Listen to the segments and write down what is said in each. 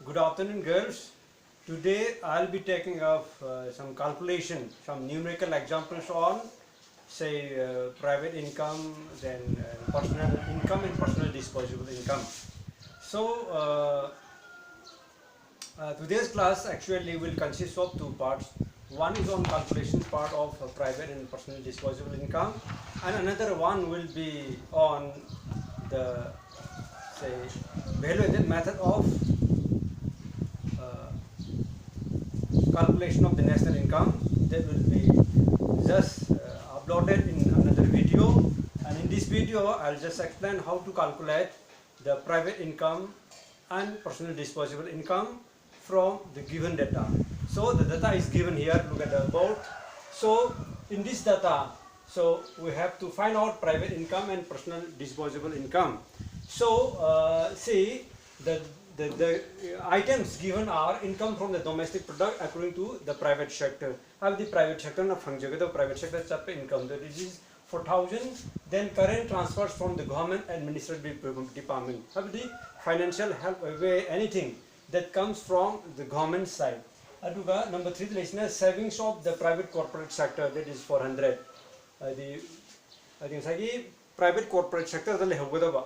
Good afternoon, girls. Today I'll be taking up some calculation, some numerical examples on, say, private income, then personal income and personal disposable income. So today's class actually will consist of two parts. One is on calculation part of private and personal disposable income, and another one will be on the, say, evaluated method of calculation of the national income. That will be just uploaded in another video, and in this video I'll just explain how to calculate the private income and personal disposable income from the given data. So the data is given here, look at the board. So in this data, so we have to find out private income and personal disposable income. So see, the items given are income from the domestic product according to the private sector. Have the private sector na phangjaga the private sector chap income, that is 4,000. Then current transfers from the government administrative department. Have the financial help away anything that comes from the government side. Aduga number 3 the savings of the private corporate sector, that is 400. The I think sagi private corporate sector the lehogodaba.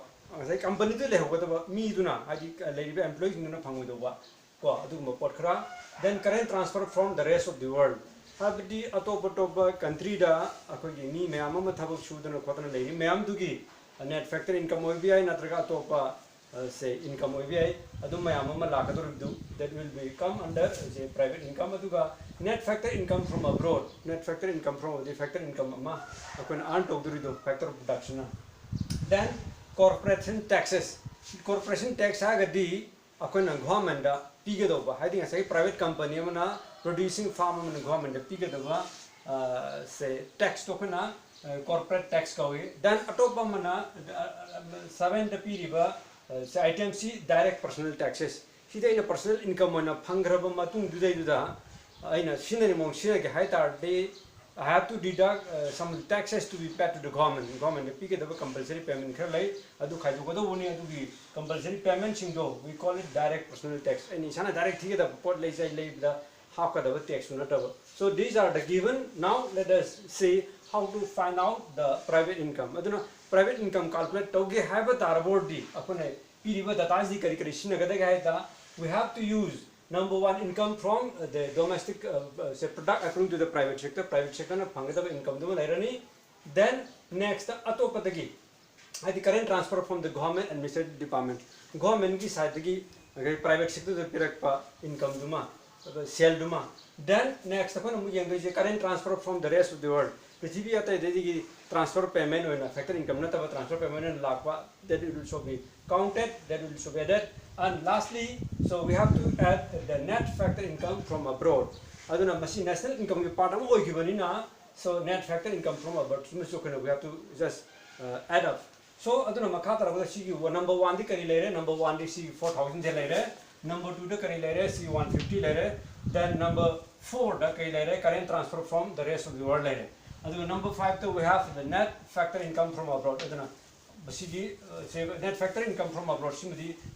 Company to lehogodaba me duna adi lady employees nuna phangodoba ko adugma potkra. Then current transfer from the rest of the world. Have the atopa country da akogi ni mayama thabak sudana khotana lady mayam dugi net factor income obi natraga atopa say income obi adu mayama lakaduru, that will become under say private income. Aduga net factor income from abroad, net factor income from the factor income ma akon earn togdurido factor of production. Then corporation taxes, corporation tax agadi akon government da pigadoba. I think say private company mana producing farm mana government da pigadoba say tax tokana corporate tax kawi. Then atopa mana 7 the piriba item C direct personal taxes. Sida in personal income mana phangraba matung dudai aina sinani mong sinagi haitar de I have to deduct some taxes to be paid to the government. Government pick it up compulsory payment kharlai adu khaidu godo woni adu gi compulsory payment singdo we call it direct personal tax. And isana direct thige da pot lei sai lei da half ka da tax na ta. So these are the given. Now let us see how to find out the private income. Aduna private income calculate toge have a tarboard di apune piriba data di kari kari sinaga da ga we have to use number one income from the domestic say product according to the private sector. Private sector na phangada income do lairani. Then next atopatagi the current transfer from the government administrative department. Government ki side ki private sector the pirakpa income duma sale duma. Then next upon the current transfer from the rest of the world. Prithvi ata the transfer payment or factor income na transfer payment and lakwa, that will also be counted, that will also be added. And lastly, so we have to add the net factor income from abroad. Aduna machine national income part of na, so net factor income from abroad. So we have to just add up. So aduna makata number 1 the kari lere, number 1 the see 4,000 lere, number 2 the kari lere see 150 lere, then number 4 the kari lere current transfer from the rest of the world lere. And number 5 we have the net factor income from abroad. Net factor income from abroad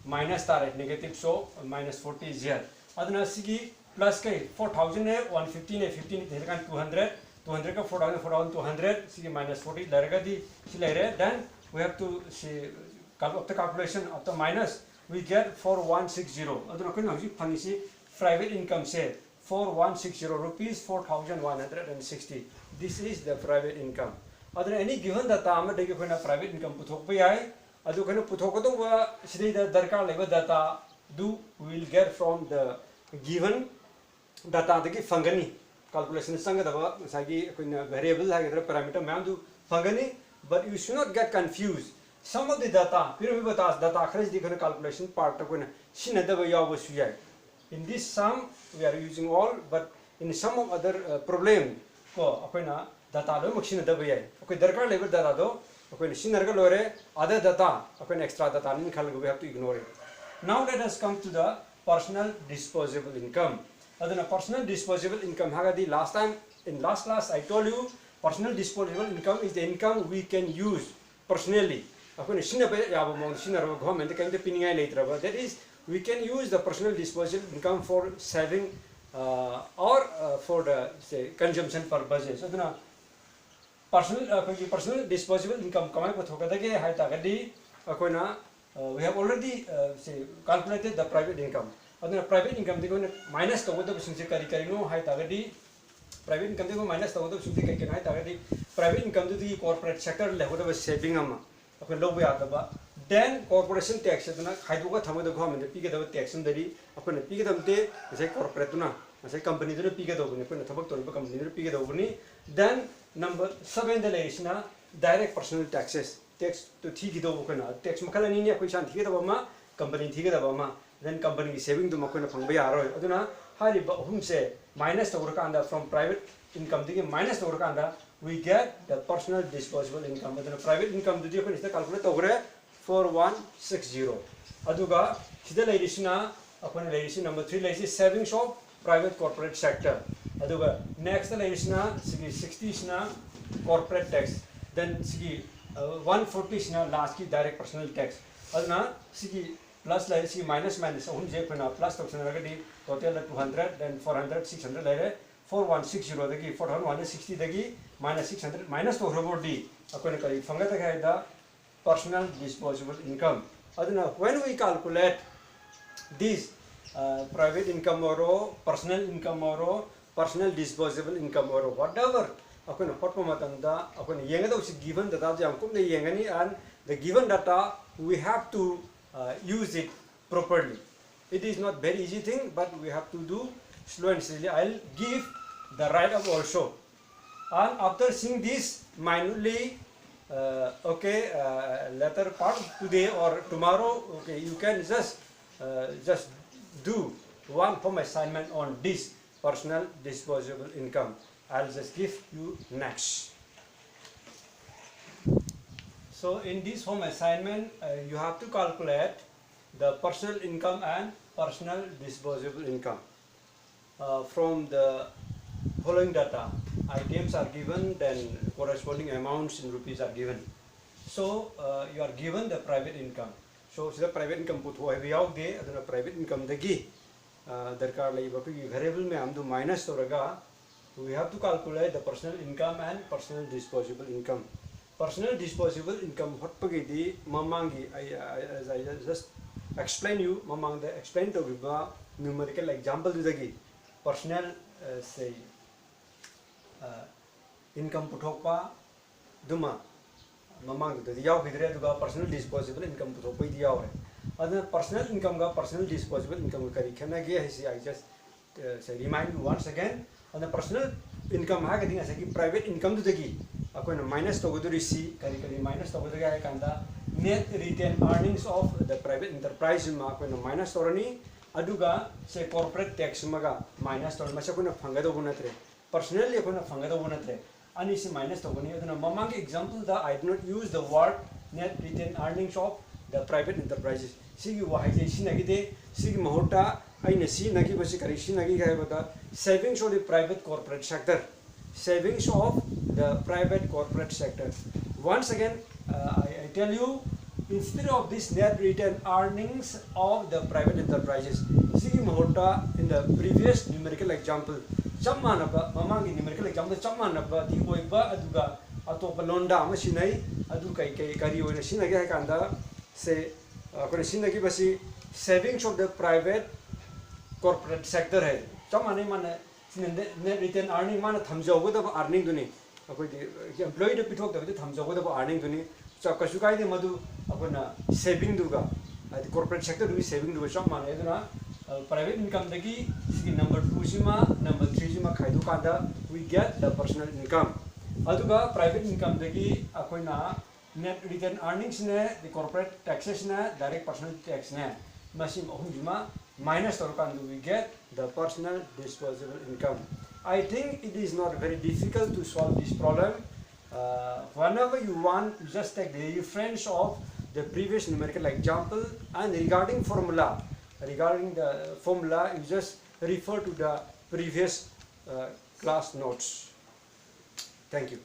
minus negative, so minus 40 is here. Aduna sigi plus 4,000 150 15 200 200 4,000 4,000 200 sigi minus 40 then we have to see the calculation of the minus, we get 4160. Aduna private income say 4160 rupees 4,160. This is the private income. Other any given data they give a private income puthokpai adu kana puthokodo sidi the darkar level data do we will get from the given data the fangani calculation sangadaba sagi variable parameter ma'am do fangani, but you should not get confused. Some of the data data kharaj the calculation part sinadaba yawa suyai. In this sum we are using all, but in some of other problem ko apena data lo machine da bayai okay darkar level data do okay sinarga lore other data okay extra data nin khal we have to ignore it. Now let us come to the personal disposable income. Adana personal disposable income hagadi last time in last class I told you personal disposable income is the income we can use personally. Okay sinaba yaba mon sinarga government kan de piningai leitraba, that is we can use the personal disposable income for saving or for the say consumption purposes. So personal disposable income kamai puthokadage hai tagadi akoina we have already say calculated the private income. Aduna private income di koina minus tawada bisingse kari no hai tagadi private income di ko minus tawada bisingse kai hai tagadi private income di corporate sector lehoda saving ama akoi lobu yadaba. Then corporation tax aduna khaiduga thamada government pigedaba tax ndari akoina pigedamte say corporate tuna say company tuna pigedobuni akoina thabak toriba company tuna pigedobuni. Then number 7 the laisna direct personal taxes tax to thigido akoina tax makalani ni akoi san thigedaba ma company thigedaba ma then company saving to makoina phangba yaroi aduna hariba humse minus tawrkanda from private income digi minus tawrkanda we get the personal disposable income. Aduna private income digi akoi ista calculate tawre 4160 aduga sida laisna akoi laisi number 3 laisi savings of private corporate sector aduga next laisna 60 sna corporate tax then 140 sna last ki direct personal tax aduna plus laisi minus ahum je pena plus tax na gadi total 200 then 400 600 laire 4160 dagi 4160 dagi minus 600 minus to robodi akoi kari fangata ga da personal disposable income. Aduna when we calculate this private income or personal income or personal disposable income or whatever akona hotpa matanda akona yengada us given data jam kum ne yengani and the given data we have to use it properly. It is not very easy thing but we have to do slow and steadily. I'll give the write up also and after seeing this minutely later part today or tomorrow you can just do one home assignment on this personal disposable income. I'll just give you next. So in this home assignment you have to calculate the personal income and personal disposable income from the following data. Items are given, then corresponding amounts in rupees are given. So you are given the private income. So the private income put we out there, the private income the gi darkar lai bapi variable me amdu minus toraga we have to calculate the personal income and personal disposable income. Personal disposable income hot pagidi mamangi as I just explain you mamang the explain to riba numerical example dagi personal say income puthokpa duma mamang the yaw hidre duga personal disposable income puthokpa di yaw adha personal income ga personal disposable income kari khana ge hai I just say remind you once again on the personal income ha ga dinga say private income dagi akoina minus to goduri si kari minus to goduri kanda net retained earnings of the private enterprise ma akoina minus torani aduga say corporate tax maga minus tor ma sa koina phangado bunatre personally akoina phangado bunatre ani si minus to goni aduna mamang example da I do not use the word net retained earnings of the private enterprises sigi wahai je sinagide sigi mahota aina si nagi basi kari si nagi ga bata savings of the private corporate sector savings of the private corporate sector. Once again I tell you instead of this net retained earnings of the private enterprises sigi mahota in the previous numerical example chamana ba mamangi numerical example chamana ba di oiba aduga atopa londa ama sinai adu kai kari oina sinagi kanda say akone sinagi basi savings of the private corporate sector hai chamane mana net retained earning mana thamjogada earning duni akoi employee de pithok da thamjogada earning duni kasu kai de madu apana saving duga the corporate sector du saving duga chamane aduna private income dagi number 2 sima number 3 sima khaidu kanda we get the personal income aduga private income dagi akoina net retained earnings ne the corporate taxes ne direct personal tax ne masim ahum juma minus tor kandu we get the personal disposable income. I think it is not very difficult to solve this problem. Whenever you want, you just take the reference of the previous numerical example and regarding the formula you just refer to the previous class notes. Thank you.